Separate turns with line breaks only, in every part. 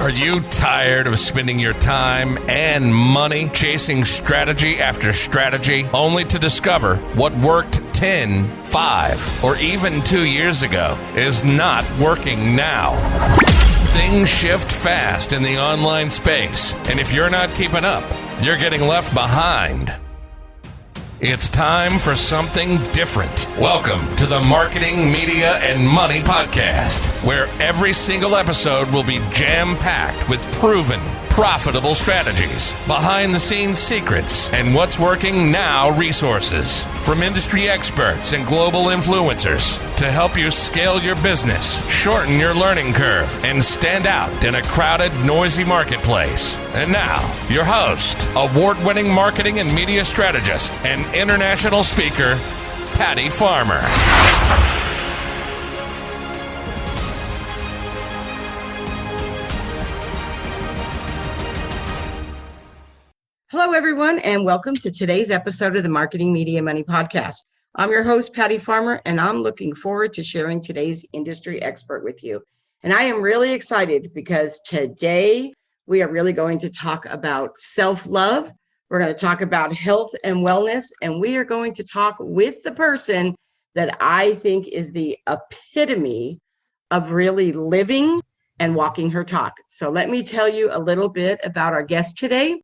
Are you tired of spending your time and money chasing strategy after strategy only to discover what worked 10, 5, or even 2 years ago is not working now? Things shift fast in the online space, and if you're not keeping up, you're getting left behind. It's time for something different. Welcome to the Marketing, Media, and Money Podcast, where every single episode will be jam-packed with proven, profitable strategies, behind-the-scenes secrets, and what's working now resources from industry experts and global influencers to help you scale your business, shorten your learning curve, and stand out in a crowded, noisy marketplace. And now, your host, award-winning marketing and media strategist, and international speaker, Patty Farmer.
Hello, everyone, and welcome to today's episode of the Marketing, Media, Money Podcast. I'm your host, Patty Farmer, and I'm looking forward to sharing today's industry expert with you. And I am really excited because today we are really going to talk about self-love. We're going to talk about health and wellness, and we are going to talk with the person that I think is the epitome of really living and walking her talk. So let me tell you a little bit about our guest today.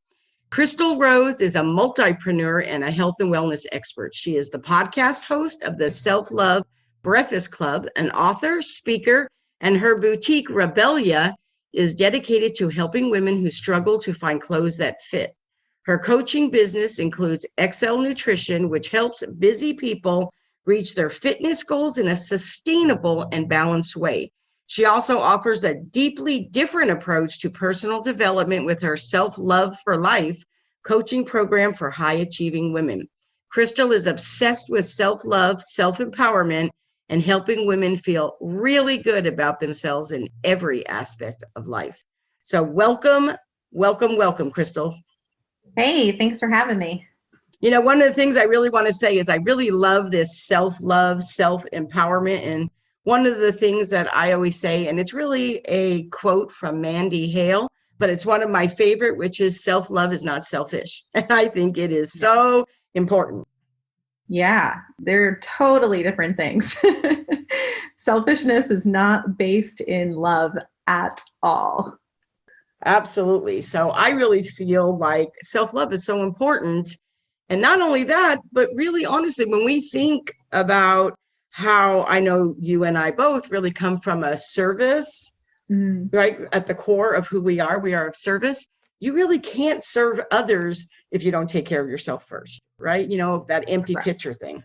Chrystal Rose is a multipreneur and a health and wellness expert. She is the podcast host of the Self-Love Breakfast Club, an author, speaker, and her boutique, Rebellia, is dedicated to helping women who struggle to find clothes that fit. Her coaching business includes XL Nutrition, which helps busy people reach their fitness goals in a sustainable and balanced way. She also offers a deeply different approach to personal development with her Self-Love for Life coaching program for high-achieving women. Chrystal is obsessed with self-love, self-empowerment, and helping women feel really good about themselves in every aspect of life. So welcome, Chrystal.
Hey, thanks for having me.
You know, one of the things I really want to say is I really love this self-love, self-empowerment. And one of the things that I always say, and it's really a quote from Mandy Hale, but it's one of my favorite, which is self-love is not selfish. And I think it is so important.
Yeah, they're totally different things. Selfishness is not based in love at all.
Absolutely. So I really feel like self-love is so important. And not only that, but really honestly, when we think about how I know you and I both really come from a service, right? At the core of who we are of service. You really can't serve others if you don't take care of yourself first, right? You know, that empty pitcher thing.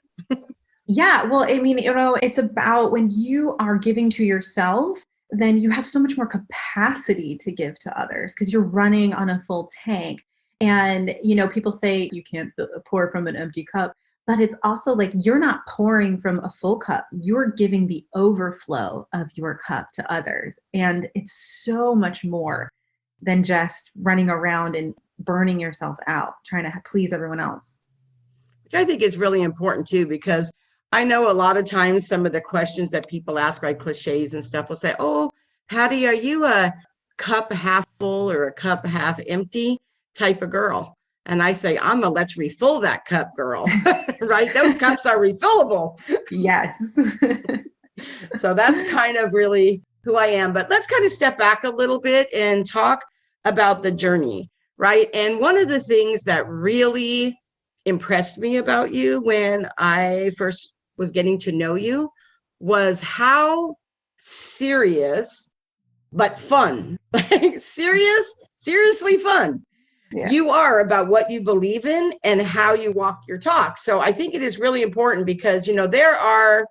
Yeah. Well, I mean, it's about when you are giving to yourself, then you have so much more capacity to give to others because you're running on a full tank. And, people say you can't pour from an empty cup. But it's also like you're not pouring from a full cup. You're giving the overflow of your cup to others. And it's so much more than just running around and burning yourself out, trying to please everyone else.
Which I think is really important too, because I know a lot of times some of the questions that people ask, like cliches and stuff, will say, oh, Patty, are you a cup half full or a cup half empty type of girl? And I say, I'm a let's refill that cup girl, right? Those cups are refillable.
Yes.
So that's kind of really who I am. But let's kind of step back a little bit and talk about the journey, right? And one of the things that really impressed me about you when I first was getting to know you was how serious, but fun, seriously fun. Yeah. You are about what you believe in and how you walk your talk. So I think it is really important because, there are,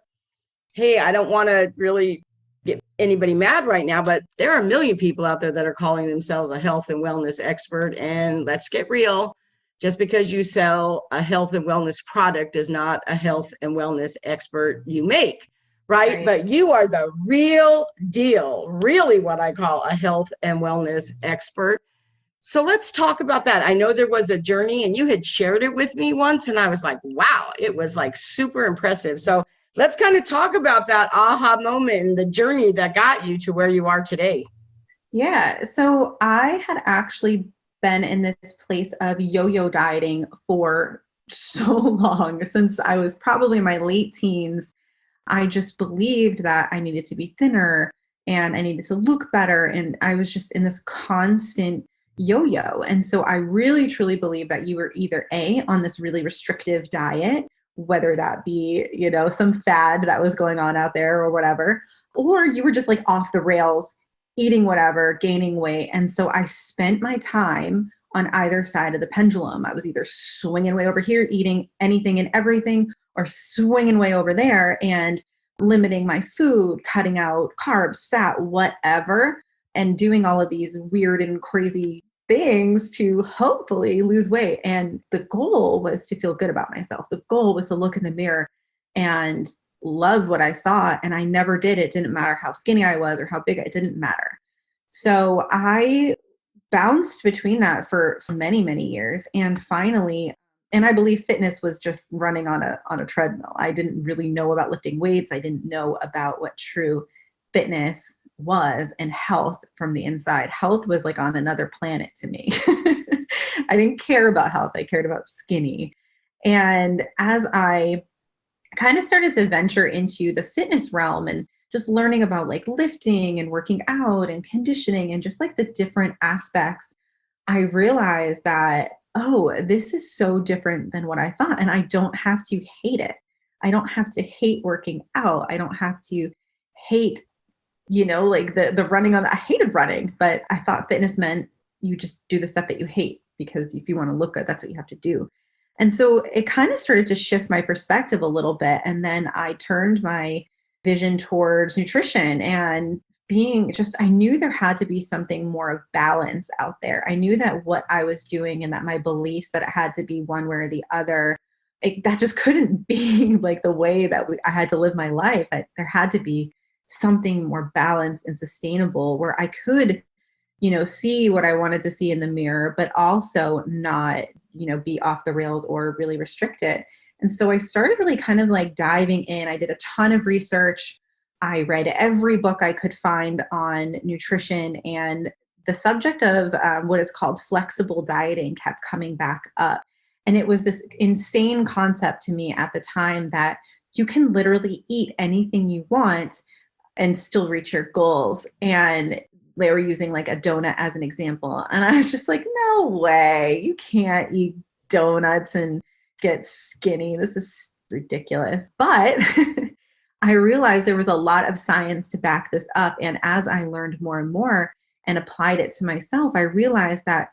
hey, I don't want to really get anybody mad right now, but there are a million people out there that are calling themselves a health and wellness expert. And let's get real. Just because you sell a health and wellness product is not a health and wellness expert you make, right? But you are the real deal, really what I call a health and wellness expert. So let's talk about that. I know there was a journey and you had shared it with me once and I was like, wow, it was like super impressive. So let's kind of talk about that aha moment and the journey that got you to where you are today.
Yeah. So I had actually been in this place of yo-yo dieting for so long, since I was probably in my late teens. I just believed that I needed to be thinner and I needed to look better. And I was just in this constant yo-yo. And so I really truly believe that you were either A, on this really restrictive diet, whether that be, some fad that was going on out there or whatever, or you were just like off the rails, eating whatever, gaining weight. And so I spent my time on either side of the pendulum. I was either swinging way over here, eating anything and everything, or swinging way over there and limiting my food, cutting out carbs, fat, whatever, and doing all of these weird and crazy things to hopefully lose weight. And the goal was to feel good about myself. The goal was to look in the mirror and love what I saw. And I never did. It didn't matter how skinny I was or how big, it didn't matter. So I bounced between that for many, many years. And finally, and I believe fitness was just running on a treadmill. I didn't really know about lifting weights. I didn't know about what true fitness was and health from the inside. Health was like on another planet to me. I didn't care about health. I cared about skinny. And as I kind of started to venture into the fitness realm and just learning about like lifting and working out and conditioning and just like the different aspects, I realized that, oh, this is so different than what I thought. And I don't have to hate it. I don't have to hate working out. I don't have to hate, like the running I hated running, but I thought fitness meant you just do the stuff that you hate, because if you want to look good, that's what you have to do. And so it kind of started to shift my perspective a little bit. And then I turned my vision towards nutrition and I knew there had to be something more of balance out there. I knew that what I was doing and that my beliefs that it had to be one way or the other, that just couldn't be like the way that I had to live my life. There had to be something more balanced and sustainable where I could, see what I wanted to see in the mirror, but also not, be off the rails or really restrict it. And so I started really kind of like diving in. I did a ton of research. I read every book I could find on nutrition, and the subject of what is called flexible dieting kept coming back up. And it was this insane concept to me at the time that you can literally eat anything you want and still reach your goals. And they were using like a donut as an example. And I was just like, no way, you can't eat donuts and get skinny. This is ridiculous. But I realized there was a lot of science to back this up. And as I learned more and more and applied it to myself, I realized that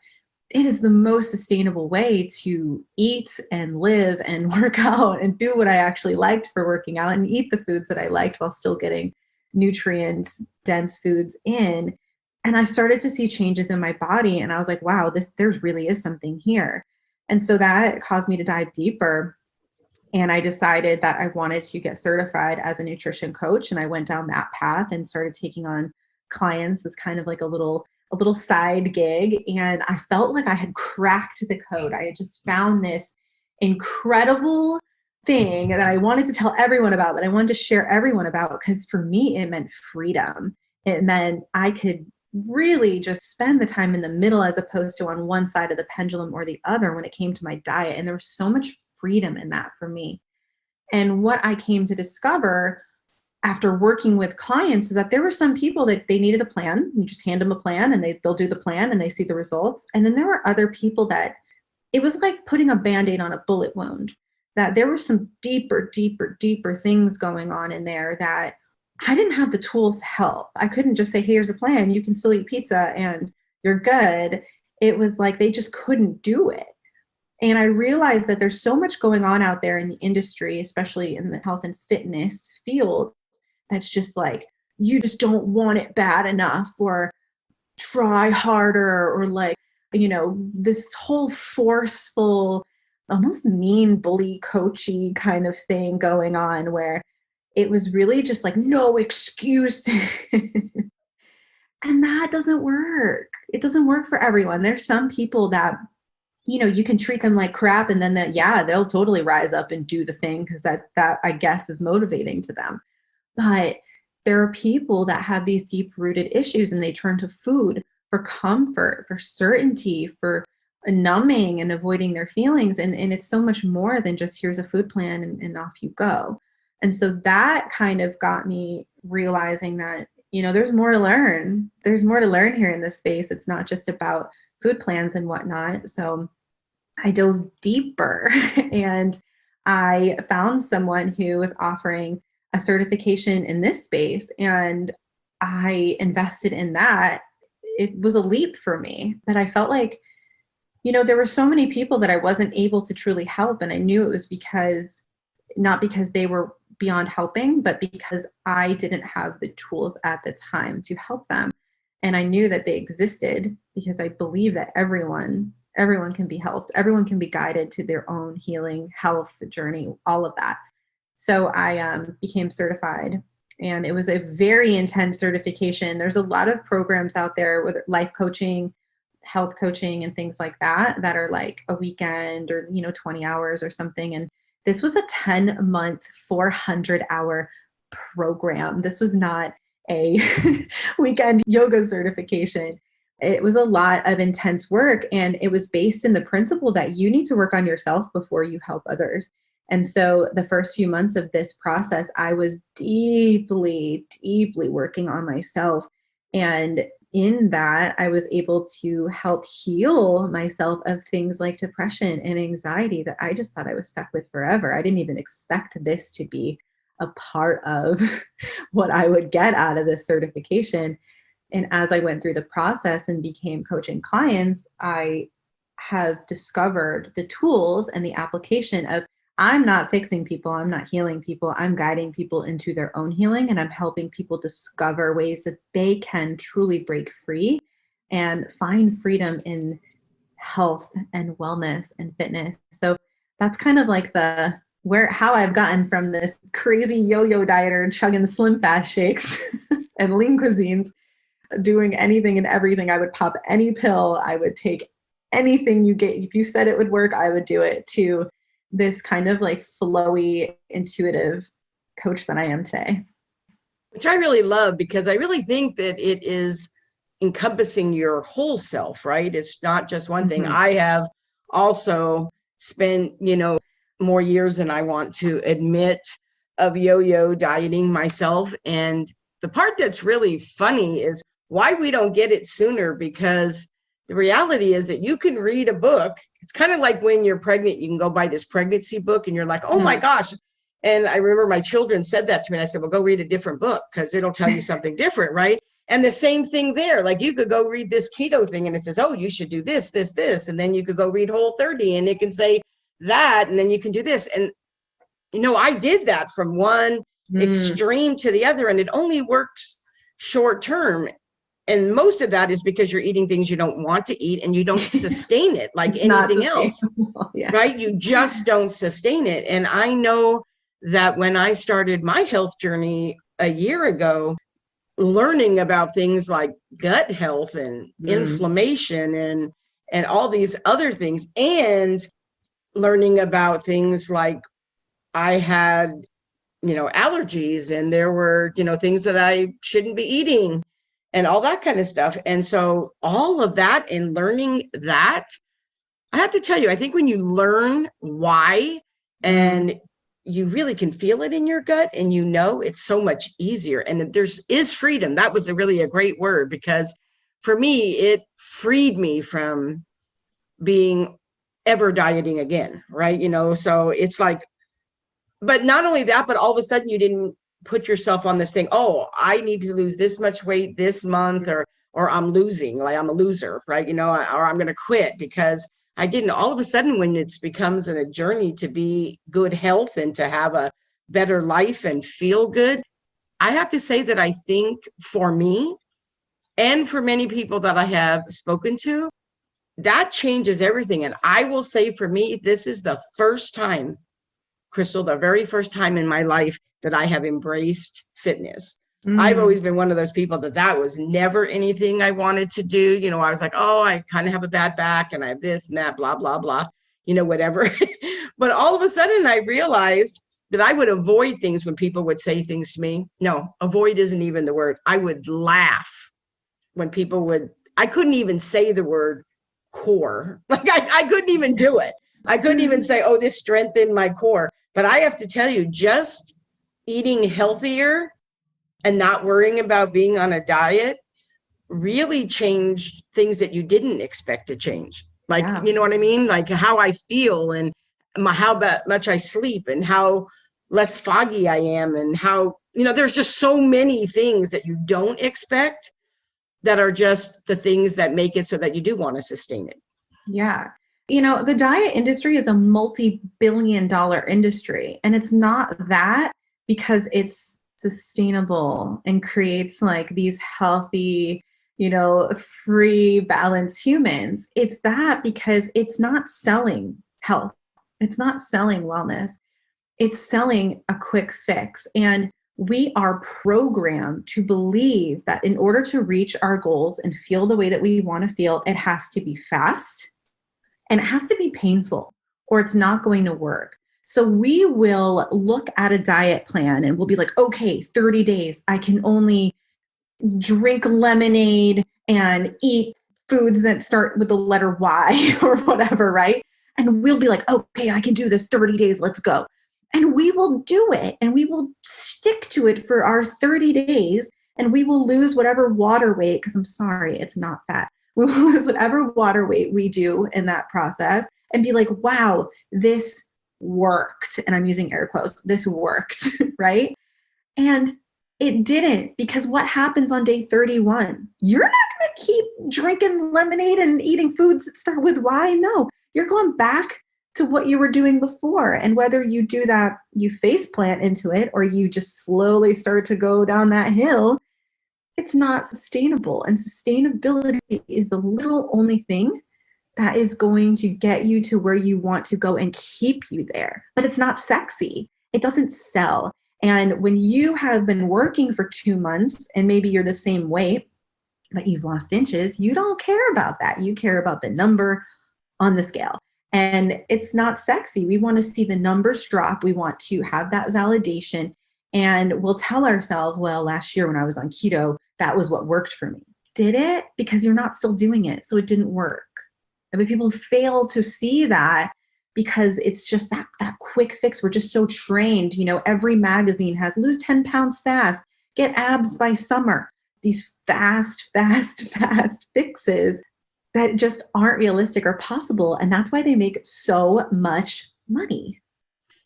it is the most sustainable way to eat and live and work out and do what I actually liked for working out and eat the foods that I liked while still getting nutrient-dense foods in. And I started to see changes in my body. And I was like, wow, there really is something here. And so that caused me to dive deeper. And I decided that I wanted to get certified as a nutrition coach. And I went down that path and started taking on clients as kind of like a little side gig. And I felt like I had cracked the code. I had just found this incredible thing that I wanted to tell everyone about, that I wanted to share everyone about, because for me, it meant freedom. It meant I could really just spend the time in the middle as opposed to on one side of the pendulum or the other when it came to my diet. And there was so much freedom in that for me. And what I came to discover after working with clients is that there were some people that they needed a plan. You just hand them a plan and they'll do the plan and they see the results. And then there were other people that it was like putting a Band-Aid on a bullet wound, that there were some deeper things going on in there that I didn't have the tools to help. I couldn't just say, hey, here's a plan. You can still eat pizza and you're good. It was like they just couldn't do it. And I realized that there's so much going on out there in the industry, especially in the health and fitness field, that's just like, you just don't want it bad enough, or try harder, or like, this whole forceful, almost mean bully coachy kind of thing going on, where it was really just like, no excuse. And that doesn't work. It doesn't work for everyone. There's some people that, you can treat them like crap, and then they'll totally rise up and do the thing because that I guess is motivating to them. But there are people that have these deep rooted issues and they turn to food for comfort, for certainty, for numbing and avoiding their feelings. And it's so much more than just here's a food plan and off you go. And so that kind of got me realizing that, there's more to learn. There's more to learn here in this space. It's not just about food plans and whatnot. So I dove deeper and I found someone who was offering a certification in this space, and I invested in that. It was a leap for me, but I felt like, there were so many people that I wasn't able to truly help. And I knew it was not because they were beyond helping, but because I didn't have the tools at the time to help them. And I knew that they existed because I believe that everyone can be helped. Everyone can be guided to their own healing, health journey, all of that. So I became certified, and it was a very intense certification. There's a lot of programs out there with life coaching, health coaching, and things like that are like a weekend or, 20 hours or something. And this was a 10-month, 400-hour program. This was not a weekend yoga certification. It was a lot of intense work, and it was based in the principle that you need to work on yourself before you help others. And so the first few months of this process, I was deeply, deeply working on myself. And in that, I was able to help heal myself of things like depression and anxiety that I just thought I was stuck with forever. I didn't even expect this to be a part of what I would get out of this certification. And as I went through the process and became coaching clients, I have discovered the tools and the application of, I'm not fixing people, I'm not healing people, I'm guiding people into their own healing, and I'm helping people discover ways that they can truly break free and find freedom in health and wellness and fitness. So that's kind of like how I've gotten from this crazy yo-yo dieter chugging Slim Fast shakes and lean cuisines, doing anything and everything. I would pop any pill, I would take anything you get. If you said it would work, I would do it, to this kind of like flowy, intuitive coach that I am today.
Which I really love, because I really think that it is encompassing your whole self, right? It's not just one thing. I have also spent, more years than I want to admit of yo-yo dieting myself. And the part that's really funny is why we don't get it sooner, because the reality is that you can read a book. It's kind of like when you're pregnant, you can go buy this pregnancy book and you're like, oh my gosh. And I remember my children said that to me. And I said, well, go read a different book because it'll tell you something different, right? And the same thing there. Like you could go read this keto thing and it says, oh, you should do this, this, this. And then you could go read Whole30 and it can say that. And then you can do this. And, I did that from one extreme to the other, and it only works short term. And most of that is because you're eating things you don't want to eat and you don't sustain it like anything else, right? You just don't sustain it. And I know that when I started my health journey a year ago, learning about things like gut health and inflammation and all these other things, and learning about things like I had, allergies, and there were, things that I shouldn't be eating and all that kind of stuff. And so all of that and learning that, I have to tell you, I think when you learn why and you really can feel it in your gut and it's so much easier. And is freedom. That was really a great word, because for me, it freed me from being ever dieting again, right? So it's like, but not only that, but all of a sudden you didn't put yourself on this thing, oh, I need to lose this much weight this month, or I'm losing, like I'm a loser, right? Or I'm going to quit because I didn't. All of a sudden, when it becomes a journey to be good health and to have a better life and feel good, I have to say that I think for me and for many people that I have spoken to, that changes everything. And I will say for me, this is the first time, Chrystal, the very first time in my life that I have embraced fitness. I've always been one of those people that was never anything I wanted to do. I was like, oh, I kind of have a bad back and I have this and that, blah, blah, blah, whatever. But all of a sudden I realized that I would avoid things when people would say things to me. No, avoid isn't even the word. I would laugh when people would, I couldn't even say the word core. Like I couldn't even do it. I couldn't even say, oh, this strengthened my core. But I have to tell you, just eating healthier and not worrying about being on a diet really changed things that you didn't expect to change. Like, you know what I mean? Like how I feel and how much I sleep and how less foggy I am and how, there's just so many things that you don't expect that are just the things that make it so that you do want to sustain it.
Yeah. The diet industry is a multi-billion-dollar industry, and it's not that because it's sustainable and creates like these healthy, free, balanced humans. It's that because it's not selling health. It's not selling wellness. It's selling a quick fix. And we are programmed to believe that in order to reach our goals and feel the way that we want to feel, it has to be fast and it has to be painful or it's not going to work. So we will look at a diet plan and we'll be like, okay, 30 days, I can only drink lemonade and eat foods that start with the letter Y or whatever, right? And we'll be like, okay, I can do this 30 days, let's go. And we will do it and we will stick to it for our 30 days and we will lose whatever water weight, because I'm sorry, it's not fat. We will lose whatever water weight we do in that process and be like, wow, this worked. And I'm using air quotes, this worked, right? And it didn't, because what happens on day 31? You're not going to keep drinking lemonade and eating foods that start with Y. No, you're going back to what you were doing before. And whether you do that, you face plant into it, or you just slowly start to go down that hill, it's not sustainable. And sustainability is the literal only thing that is going to get you to where you want to go and keep you there. But it's not sexy. It doesn't sell. And when you have been working for 2 months and maybe you're the same weight, but you've lost inches, you don't care about that. You care about the number on the scale. And it's not sexy. We want to see the numbers drop. We want to have that validation. And we'll tell ourselves, well, last year when I was on keto, that was what worked for me. Did it? Because you're not still doing it. So it didn't work. And when people fail to see that, because it's just that quick fix. We're just so trained. Every magazine has lose 10 pounds fast, get abs by summer. These fast fixes that just aren't realistic or possible. And that's why they make so much money.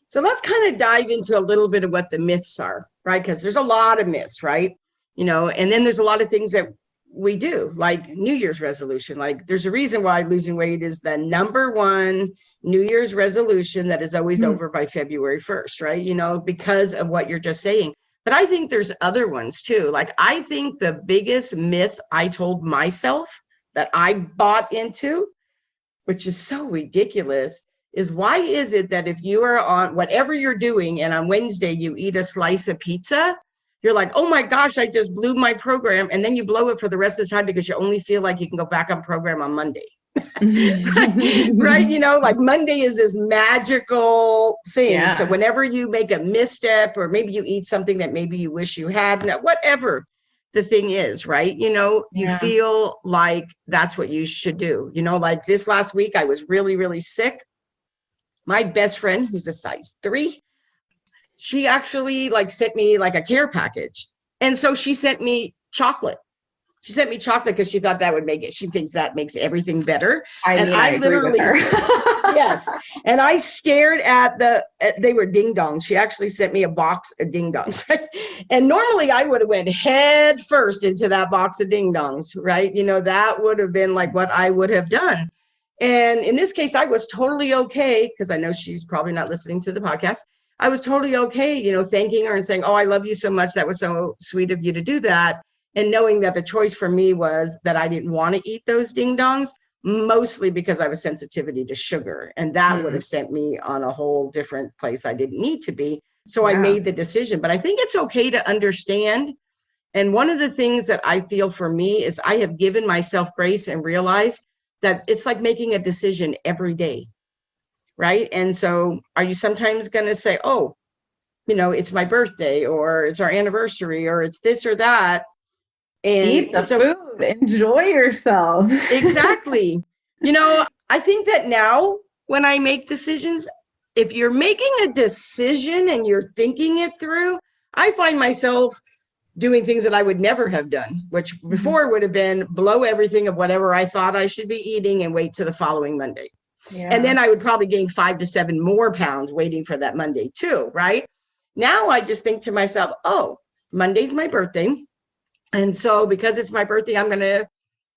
So let's kind of dive into a little bit of what the myths are, right? Because there's a lot of myths, right? And then there's a lot of things that we do, like New Year's resolution. Like there's a reason why losing weight is the number one New Year's resolution that is always over by February 1st, right? Because of what you're just saying. But I think there's other ones too. Like I think the biggest myth I told myself that I bought into, which is so ridiculous, is why is it that if you are on whatever you're doing and on Wednesday you eat a slice of pizza, you're like, oh my gosh, I just blew my program. And then you blow it for the rest of the time because you only feel like you can go back on program on Monday. Right? Like Monday is this magical thing. Yeah. So whenever you make a misstep, or maybe you eat something that maybe you wish you had, whatever the thing is, right? You feel like that's what you should do. Like this last week, I was really, really sick. My best friend, who's a size 3, she actually sent me a care package. And so she sent me chocolate. She sent me chocolate because she thought that would make it. She thinks that makes everything better. I literally, yes. And I stared at they were ding dongs. She actually sent me a box of ding dongs. Right? And normally I would have went head first into that box of ding dongs, right? That would have been like what I would have done. And in this case, I was totally okay, because I know she's probably not listening to the podcast. I was totally okay, thanking her and saying, oh, I love you so much. That was so sweet of you to do that. And knowing that the choice for me was that I didn't want to eat those ding dongs, mostly because I have a sensitivity to sugar. And that would have sent me on a whole different place I didn't need to be. So I made the decision. But I think it's okay to understand. And one of the things that I feel for me is I have given myself grace and realized that it's like making a decision every day. Right. And so are you sometimes going to say, oh, it's my birthday or it's our anniversary or it's this or that. And
eat the food, enjoy yourself.
Exactly. I think that now when I make decisions, if you're making a decision and you're thinking it through, I find myself doing things that I would never have done, which before would have been blow everything of whatever I thought I should be eating and wait to the following Monday. Yeah. And then I would probably gain 5 to 7 more pounds waiting for that Monday too, right? Now I just think to myself, oh, Monday's my birthday. And so because it's my birthday, I'm going to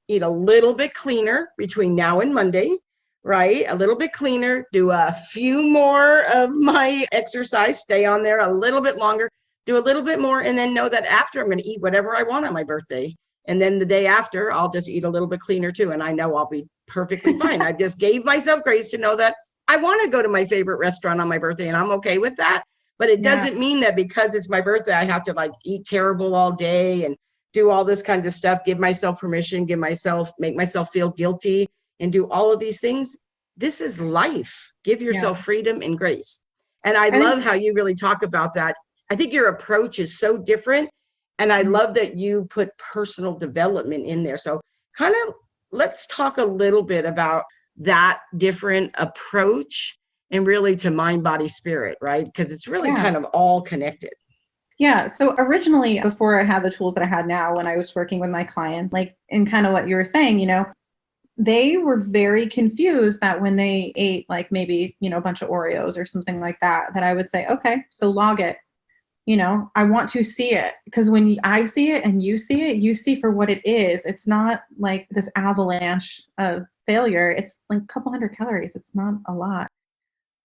eat a little bit cleaner between now and Monday, right? A little bit cleaner, do a few more of my exercise, stay on there a little bit longer, do a little bit more, and then know that after I'm going to eat whatever I want on my birthday. And then the day after, I'll just eat a little bit cleaner too. And I know I'll be perfectly fine. I just gave myself grace to know that I want to go to my favorite restaurant on my birthday and I'm okay with that. But it doesn't mean that because it's my birthday, I have to like eat terrible all day and do all this kind of stuff, give myself permission, make myself feel guilty and do all of these things. This is life. Give yourself freedom and grace. And I love how you really talk about that. I think your approach is so different. And I love that you put personal development in there. So kind of let's talk a little bit about that different approach and really to mind, body, spirit, right? Because it's really kind of all connected.
Yeah. So originally, before I had the tools that I had now, when I was working with my clients, like in kind of what you were saying, they were very confused that when they ate like maybe, a bunch of Oreos or something like that, that I would say, okay, so log it. I want to see it, because when I see it and you see it, you see for what it is. It's not like this avalanche of failure. It's like a couple hundred calories. It's not a lot.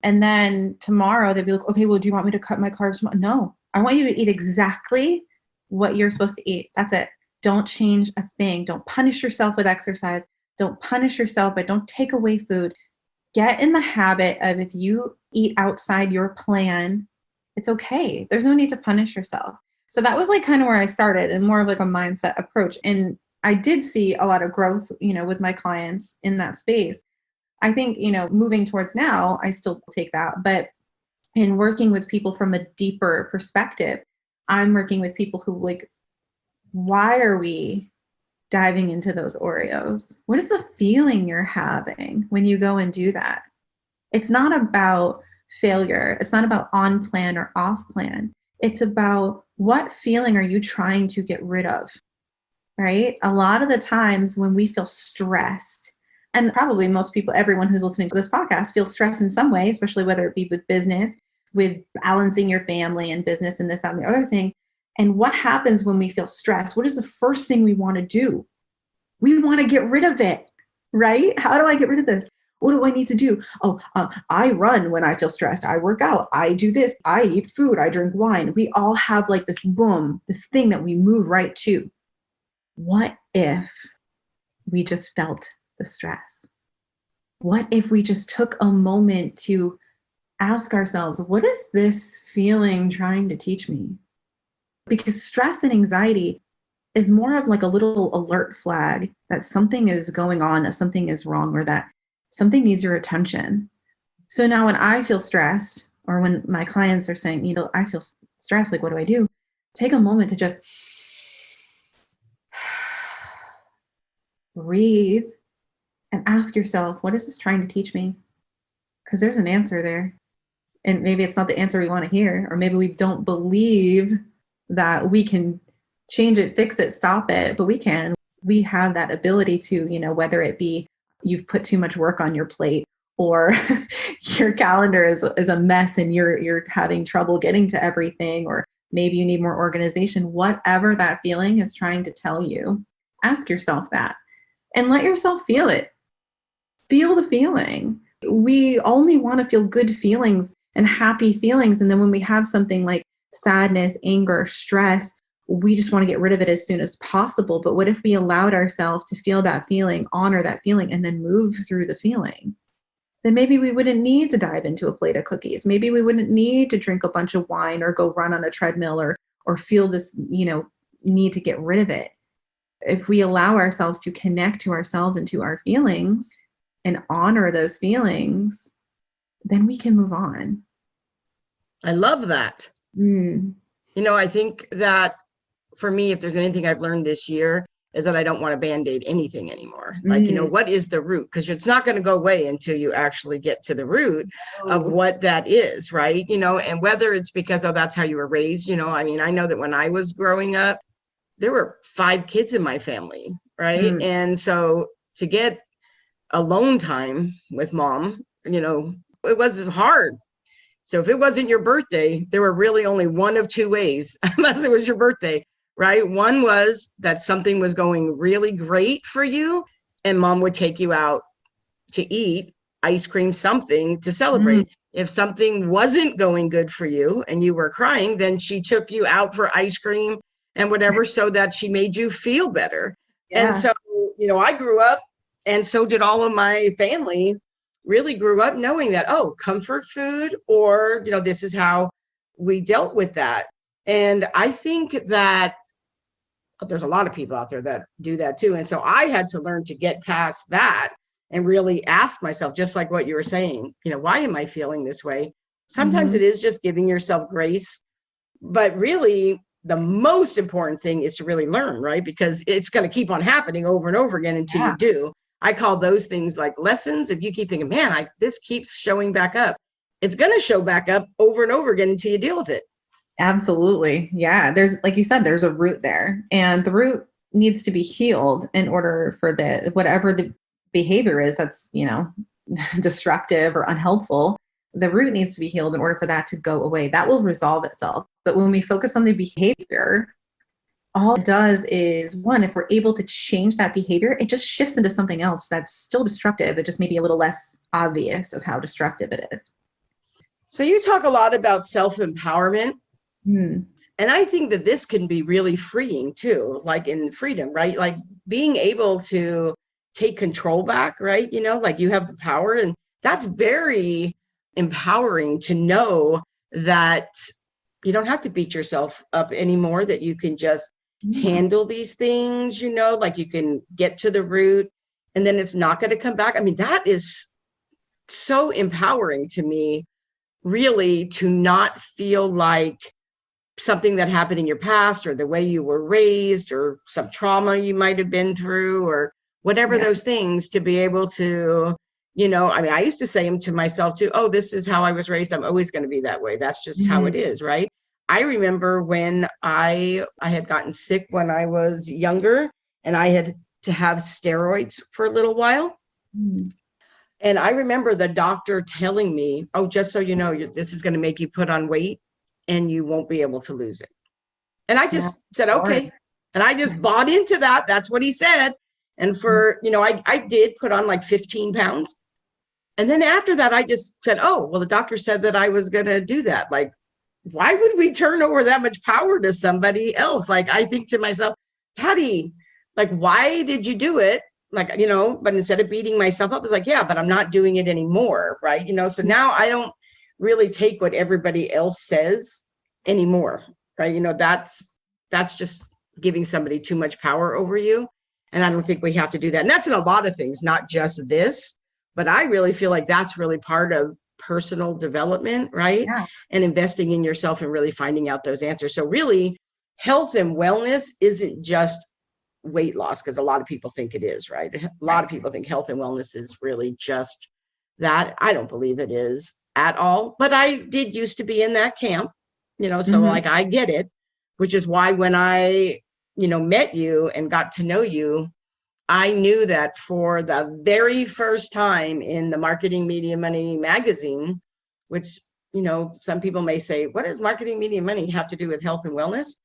And then tomorrow they'd be like, okay, well, do you want me to cut my carbs? No, I want you to eat exactly what you're supposed to eat. That's it. Don't change a thing. Don't punish yourself with exercise. Don't punish yourself, but don't take away food. Get in the habit of, if you eat outside your plan, it's okay. There's no need to punish yourself. So that was like kind of where I started, and more of like a mindset approach. And I did see a lot of growth, with my clients in that space. I think, moving towards now, I still take that, but in working with people from a deeper perspective, I'm working with people who like, why are we diving into those Oreos? What is the feeling you're having when you go and do that? It's not about failure. It's not about on plan or off plan. It's about, what feeling are you trying to get rid of, right? A lot of the times when we feel stressed, and probably most people, everyone who's listening to this podcast feels stressed in some way, especially whether it be with business, with balancing your family and business and this, that, and the other thing. And what happens when we feel stressed? What is the first thing we want to do? We want to get rid of it, right? How do I get rid of this? What do I need to do? I run when I feel stressed. I work out. I do this. I eat food. I drink wine. We all have like this this thing that we move right to. What if we just felt the stress? What if we just took a moment to ask ourselves, what is this feeling trying to teach me? Because stress and anxiety is more of like a little alert flag that something is going on, that something is wrong, or that something needs your attention. So now when I feel stressed, or when my clients are saying, I feel stressed, like, what do I do? Take a moment to just breathe and ask yourself, what is this trying to teach me? Because there's an answer there. And maybe it's not the answer we want to hear, or maybe we don't believe that we can change it, fix it, stop it, but we can. We have that ability to, whether it be you've put too much work on your plate, or your calendar is a mess and you're having trouble getting to everything, or maybe you need more organization, whatever that feeling is trying to tell you, ask yourself that and let yourself feel it. Feel the feeling. We only want to feel good feelings and happy feelings. And then when we have something like sadness, anger, stress, we just want to get rid of it as soon as possible. But what if we allowed ourselves to feel that feeling, honor that feeling, and then move through the feeling? Then maybe we wouldn't need to dive into a plate of cookies. Maybe we wouldn't need to drink a bunch of wine or go run on a treadmill, or feel this, need to get rid of it. If we allow ourselves to connect to ourselves and to our feelings and honor those feelings, then we can move on.
I love that.
Mm.
I think that for me, if there's anything I've learned this year, is that I don't want to Band-Aid anything anymore. Like, what is the root? Because it's not going to go away until you actually get to the root of what that is, right? And whether it's because, that's how you were raised, I know that when I was growing up, there were 5 kids in my family, right? And so to get alone time with mom, it was hard. So if it wasn't your birthday, there were really only one of 2 ways, unless it was your birthday, right? One was that something was going really great for you and mom would take you out to eat ice cream, something to celebrate. If something wasn't going good for you and you were crying, then she took you out for ice cream and whatever, so that she made you feel better. Yeah. And so, I grew up, and so did all of my family, really grew up knowing that, comfort food, or, this is how we dealt with that. And I think that there's a lot of people out there that do that too. And so I had to learn to get past that and really ask myself, just like what you were saying, why am I feeling this way? Sometimes it is just giving yourself grace, but really the most important thing is to really learn, right? Because it's going to keep on happening over and over again until you do. I call those things like lessons. If you keep thinking, man, this keeps showing back up, it's going to show back up over and over again until you deal with it.
Absolutely. Yeah. There's, like you said, there's a root there, and the root needs to be healed in order for whatever the behavior is that's, destructive or unhelpful. The root needs to be healed in order for that to go away. That will resolve itself. But when we focus on the behavior, all it does is, one, if we're able to change that behavior, it just shifts into something else that's still destructive. It just may be a little less obvious of how destructive it is.
So you talk a lot about self-empowerment. And I think that this can be really freeing too, like in freedom, right? Like being able to take control back, right? Like you have the power, and that's very empowering to know that you don't have to beat yourself up anymore, that you can just handle these things, like you can get to the root and then it's not going to come back. I mean, that is so empowering to me, really, to not feel like something that happened in your past or the way you were raised or some trauma you might have been through or whatever those things, to be able to, I used to say them to myself too. Oh, this is how I was raised. I'm always going to be that way. That's just how it is. Right. I remember when I had gotten sick when I was younger, and I had to have steroids for a little while. And I remember the doctor telling me, oh, just so you know, this is going to make you put on weight and you won't be able to lose it. And I just said, okay. And I just bought into that. That's what he said. And for, I did put on like 15 pounds. And then after that, I just said, oh, well, the doctor said that I was going to do that. Like, why would we turn over that much power to somebody else? Like, I think to myself, Patty, like, why did you do it? Like, but instead of beating myself up, I was like, yeah, but I'm not doing it anymore. Right. So now I don't really take what everybody else says anymore. Right. That's just giving somebody too much power over you. And I don't think we have to do that. And that's in a lot of things, not just this, but I really feel like that's really part of personal development, right? Yeah. And investing in yourself and really finding out those answers. So really, health and wellness isn't just weight loss, because a lot of people think it is, right? A lot of people think health and wellness is really just that. I don't believe it is at all, but I did used to be in that camp, so like I get it, which is why when I, met you and got to know you, I knew that for the very first time in the Marketing Media Money magazine, which, some people may say, what does Marketing Media Money have to do with health and wellness?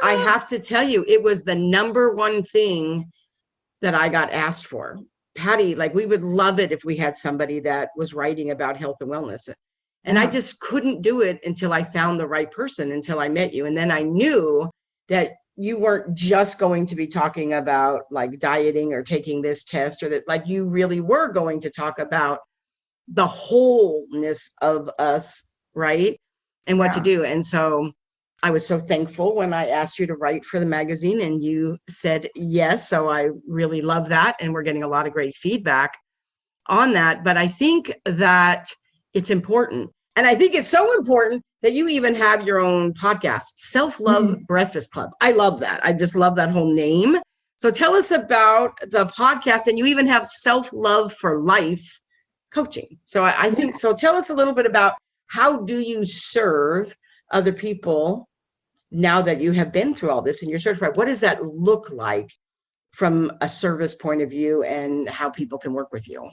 I have to tell you, it was the number one thing that I got asked for. Patty, like, we would love it if we had somebody that was writing about health and wellness. And I just couldn't do it until I found the right person, until I met you. And then I knew that you weren't just going to be talking about like dieting or taking this test, or that like you really were going to talk about the wholeness of us, right? And what to do. And so I was so thankful when I asked you to write for the magazine and you said yes. So I really love that. And we're getting a lot of great feedback on that. But I think that it's important. And I think it's so important that you even have your own podcast, Self-Love Breakfast Club. I love that. I just love that whole name. So tell us about the podcast, and you even have Self-Love for Life coaching. So I think, so tell us a little bit about how do you serve other people now that you have been through all this and you're certified? What does that look like from a service point of view and how people can work with you?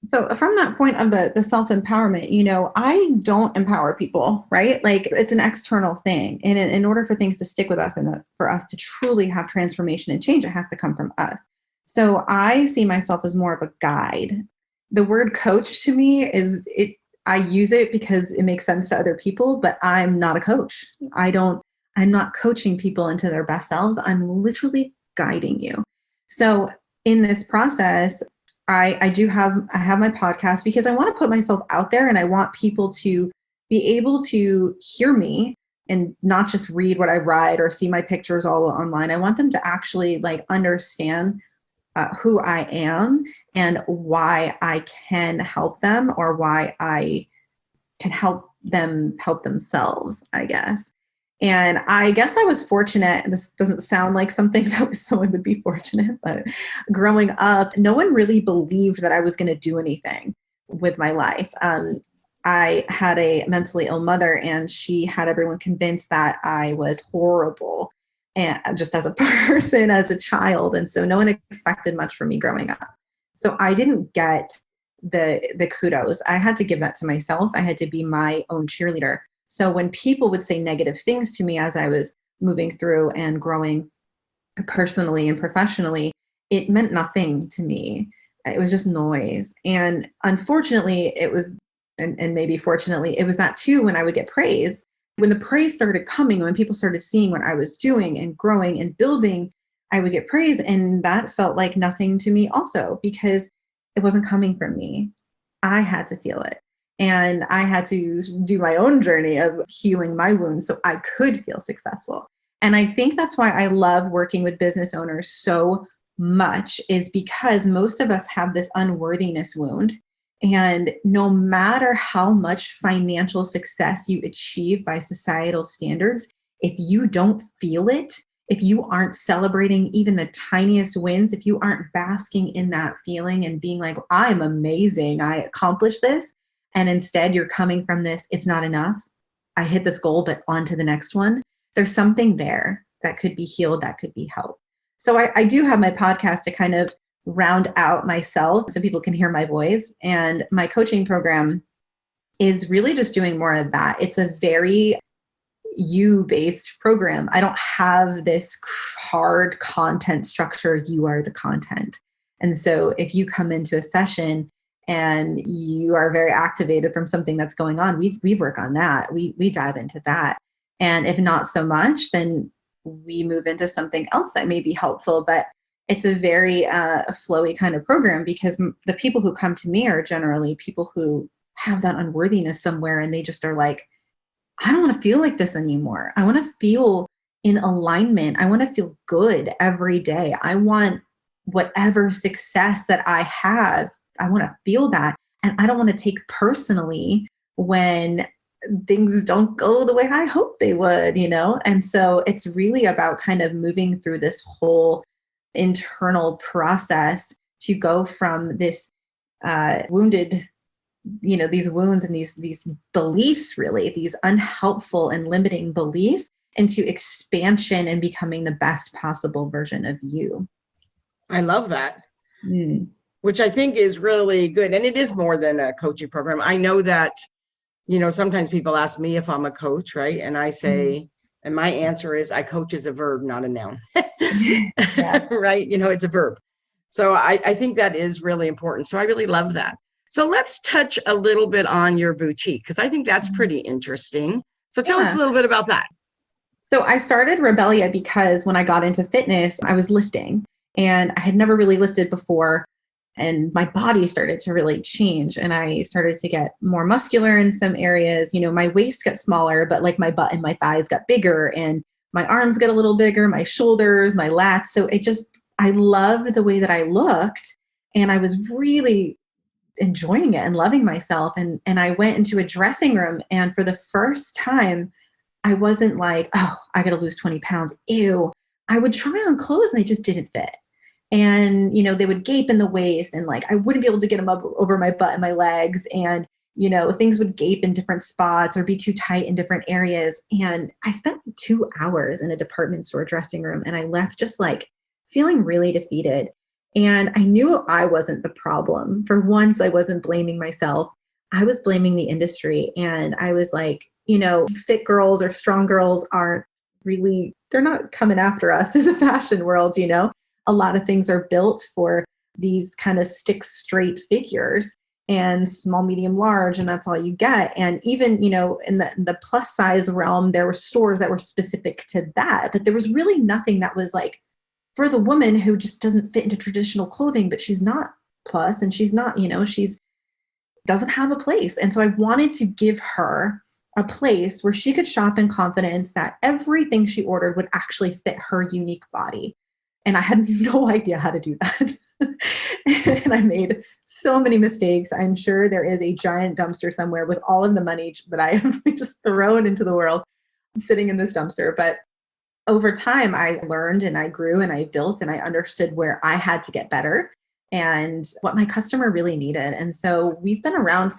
So from that point of the self-empowerment, I don't empower people, right? Like it's an external thing. And in order for things to stick with us and for us to truly have transformation and change, it has to come from us. So I see myself as more of a guide. The word coach to me I use it because it makes sense to other people, but I'm not a coach. I'm not coaching people into their best selves. I'm literally guiding you. So in this process, I have my podcast because I want to put myself out there and I want people to be able to hear me and not just read what I write or see my pictures all online. I want them to actually understand who I am and why I can help them or why I can help them help themselves, I guess. And I guess I was fortunate. This doesn't sound like something that someone would be fortunate, but growing up, no one really believed that I was going to do anything with my life. I had a mentally ill mother, and she had everyone convinced that I was horrible, and just as a person, as a child. And so no one expected much from me growing up. So I didn't get the kudos. I had to give that to myself. I had to be my own cheerleader. So when people would say negative things to me as I was moving through and growing personally and professionally, it meant nothing to me. It was just noise. And unfortunately, it was, and maybe fortunately, it was that too when I would get praise. When the praise started coming, when people started seeing what I was doing and growing and building, I would get praise. And that felt like nothing to me also, because it wasn't coming from me. I had to feel it. And I had to do my own journey of healing my wounds so I could feel successful. And I think that's why I love working with business owners so much, is because most of us have this unworthiness wound. And no matter how much financial success you achieve by societal standards, if you don't feel it, if you aren't celebrating even the tiniest wins, if you aren't basking in that feeling and being like, I'm amazing, I accomplished this, and instead you're coming from this, it's not enough, I hit this goal, but on to the next one, there's something there that could be healed, that could be helped. So I do have my podcast to kind of round out myself so people can hear my voice. And my coaching program is really just doing more of that. It's a very you-based program. I don't have this hard content structure. You are the content. And so if you come into a session and you are very activated from something that's going on, we work on that. We dive into that. And if not so much, then we move into something else that may be helpful. But it's a very flowy kind of program, because the people who come to me are generally people who have that unworthiness somewhere, and they just are like, I don't want to feel like this anymore. I want to feel in alignment. I want to feel good every day. I want whatever success that I have, I want to feel that. And I don't want to take personally when things don't go the way I hope they would, And so it's really about kind of moving through this whole internal process to go from this wounded, these wounds and these beliefs, really, these unhelpful and limiting beliefs, into expansion and becoming the best possible version of you.
I love that. Which I think is really good. And it is more than a coaching program. I know that, sometimes people ask me if I'm a coach, right? And I say, and my answer is, I coach is a verb, not a noun, right? It's a verb. So I think that is really important. So I really love that. So let's touch a little bit on your boutique, because I think that's pretty interesting. So tell us a little bit about that.
So I started Rebellia because when I got into fitness, I was lifting, and I had never really lifted before. And my body started to really change, and I started to get more muscular in some areas. My waist got smaller, but like my butt and my thighs got bigger, and my arms got a little bigger, my shoulders, my lats. So I loved the way that I looked, and I was really enjoying it and loving myself. And I went into a dressing room, and for the first time, I wasn't like, oh, I got to lose 20 pounds. Ew. I would try on clothes and they just didn't fit. And, they would gape in the waist, and like, I wouldn't be able to get them up over my butt and my legs. And, things would gape in different spots or be too tight in different areas. And I spent 2 hours in a department store dressing room, and I left just like feeling really defeated. And I knew I wasn't the problem. For once, I wasn't blaming myself. I was blaming the industry. And I was like, fit girls or strong girls aren't really, they're not coming after us in the fashion world. A lot of things are built for these kind of stick straight figures, and small, medium, large, and that's all you get. And even, in the plus size realm, there were stores that were specific to that, but there was really nothing that was like for the woman who just doesn't fit into traditional clothing, but she's not plus, and she's not, she's doesn't have a place. And so I wanted to give her a place where she could shop in confidence that everything she ordered would actually fit her unique body. And I had no idea how to do that. And I made so many mistakes. I'm sure there is a giant dumpster somewhere with all of the money that I have just thrown into the world sitting in this dumpster. But over time, I learned and I grew and I built and I understood where I had to get better and what my customer really needed. And so we've been around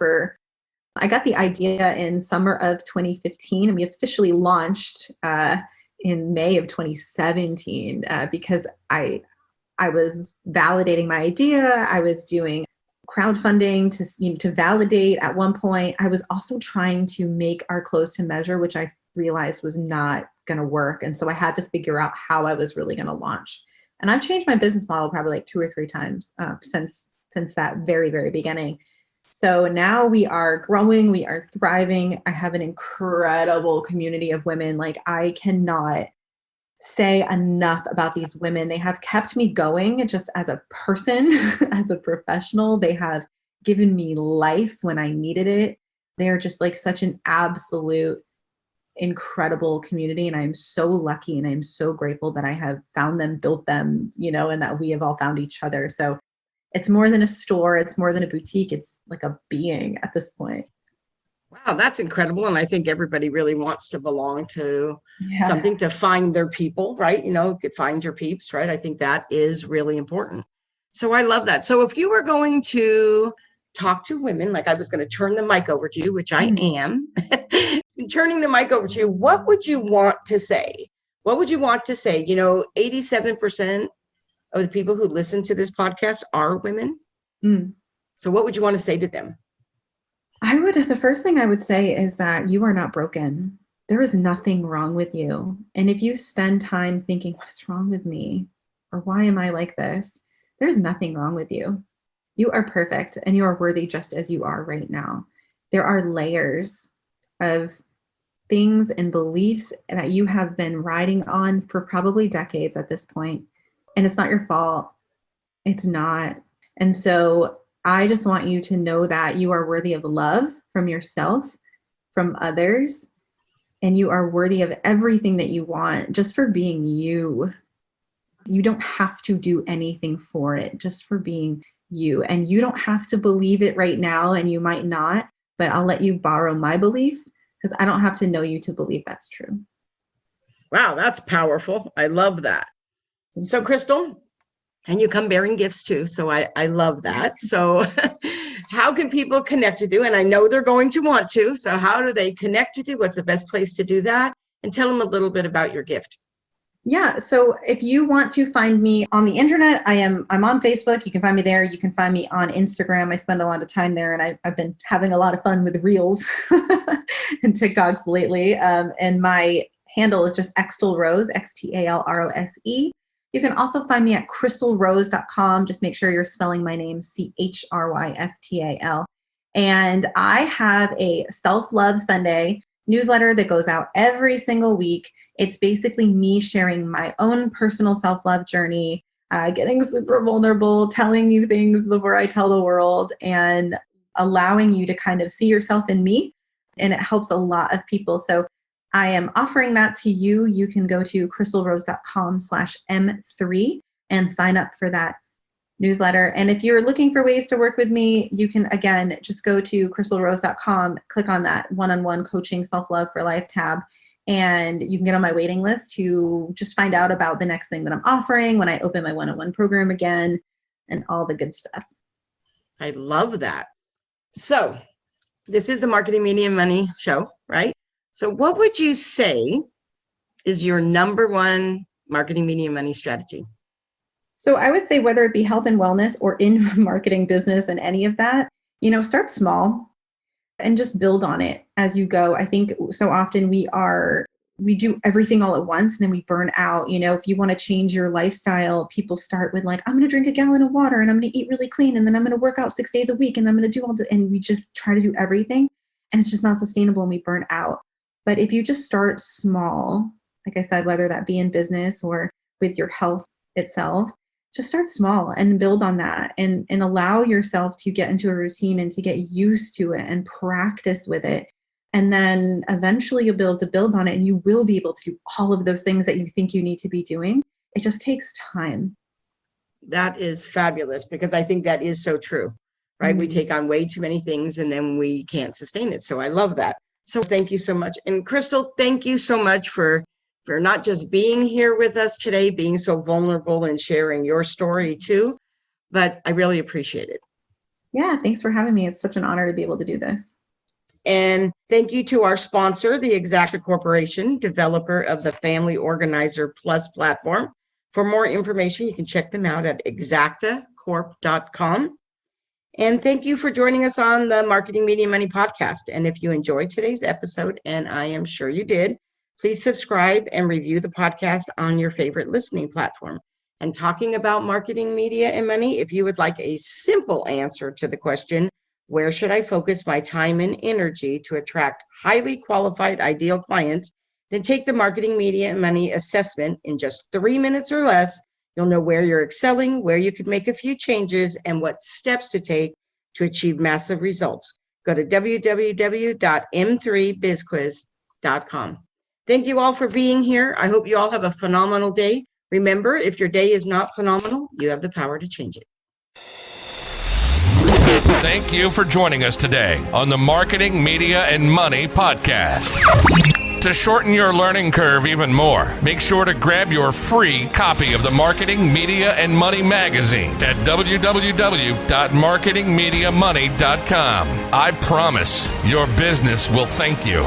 I got the idea in summer of 2015, and we officially launched in May of 2017 because I was validating my idea. I was doing crowdfunding to validate. At one point, I was also trying to make our clothes to measure, which I realized was not going to work. And so I had to figure out how I was really going to launch. And I've changed my business model probably like 2 or 3 times since that very, very beginning. So now we are growing, we are thriving. I have an incredible community of women. Like, I cannot say enough about these women. They have kept me going just as a person, as a professional. They have given me life when I needed it. They're just like such an absolute incredible community. And I'm so lucky and I'm so grateful that I have found them, built them, and that we have all found each other. So it's more than a store. It's more than a boutique. It's like a being at this point.
Wow, that's incredible. And I think everybody really wants to belong to something, to find their people, right? Find your peeps, right? I think that is really important. So I love that. So if you were going to talk to women, like I was going to turn the mic over to you, which I am, turning the mic over to you, what would you want to say? What would you want to say? 87% of the people who listen to this podcast are women. So what would you want to say to them?
The first thing I would say is that you are not broken. There is nothing wrong with you. And if you spend time thinking, what is wrong with me? Or why am I like this? There's nothing wrong with you. You are perfect and you are worthy just as you are right now. There are layers of things and beliefs that you have been riding on for probably decades at this point. And it's not your fault. It's not. And so I just want you to know that you are worthy of love from yourself, from others, and you are worthy of everything that you want just for being you. You don't have to do anything for it, just for being you. And you don't have to believe it right now, and you might not, but I'll let you borrow my belief because I don't have to know you to believe that's true.
Wow, that's powerful. I love that. So Chrystal, and you come bearing gifts too. So I love that. So how can people connect with you? And I know they're going to want to. So how do they connect with you? What's the best place to do that? And tell them a little bit about your gift.
Yeah. So if you want to find me on the internet, I'm on Facebook. You can find me there. You can find me on Instagram. I spend a lot of time there, and I've been having a lot of fun with Reels and TikToks lately. And my handle is just Chrystal Rose, XTALROSE. You can also find me at crystalrose.com. Just make sure you're spelling my name CHRYSTAL. And I have a Self-Love Sunday newsletter that goes out every single week. It's basically me sharing my own personal self-love journey, getting super vulnerable, telling you things before I tell the world, and allowing you to kind of see yourself in me. And it helps a lot of people. So I am offering that to you. You can go to crystalrose.com/M3 and sign up for that newsletter. And if you're looking for ways to work with me, you can, again, just go to chrystalrose.com, click on that one-on-one coaching self-love for life tab, and you can get on my waiting list to just find out about the next thing that I'm offering when I open my one-on-one program again and all the good stuff.
I love that. So this is the Marketing, Media, and Money show, right? So what would you say is your number one marketing, media, and money strategy?
So I would say whether it be health and wellness or in marketing, business, and any of that, start small and just build on it as you go. I think so often we do everything all at once and then we burn out. If you want to change your lifestyle, people start with like, I'm going to drink a gallon of water and I'm going to eat really clean and then I'm going to work out 6 days a week and I'm going to do and we just try to do everything and it's just not sustainable and we burn out. But if you just start small, like I said, whether that be in business or with your health itself, just start small and build on that and allow yourself to get into a routine and to get used to it and practice with it. And then eventually you'll be able to build on it and you will be able to do all of those things that you think you need to be doing. It just takes time.
That is fabulous because I think that is so true, right? Mm-hmm. We take on way too many things and then we can't sustain it. So I love that. So thank you so much. And Chrystal, thank you so much for not just being here with us today, being so vulnerable and sharing your story too, but I really appreciate it.
Yeah, thanks for having me. It's such an honor to be able to do this.
And thank you to our sponsor, the Exacta Corporation, developer of the Family Organizer Plus platform. For more information, you can check them out at exactacorp.com. And thank you for joining us on the Marketing, Media, Money podcast. And if you enjoyed today's episode, and I am sure you did, please subscribe and review the podcast on your favorite listening platform. And talking about marketing, media, and money, if you would like a simple answer to the question, where should I focus my time and energy to attract highly qualified ideal clients, then take the Marketing, Media, and Money assessment in just 3 minutes or less. You'll know where you're excelling, where you could make a few changes, and what steps to take to achieve massive results. Go to www.m3bizquiz.com. Thank you all for being here. I hope you all have a phenomenal day. Remember, if your day is not phenomenal, you have the power to change it.
Thank you for joining us today on the Marketing, Media, and Money podcast. To shorten your learning curve even more, make sure to grab your free copy of the Marketing, Media, and Money magazine at www.marketingmediamoney.com. I promise your business will thank you.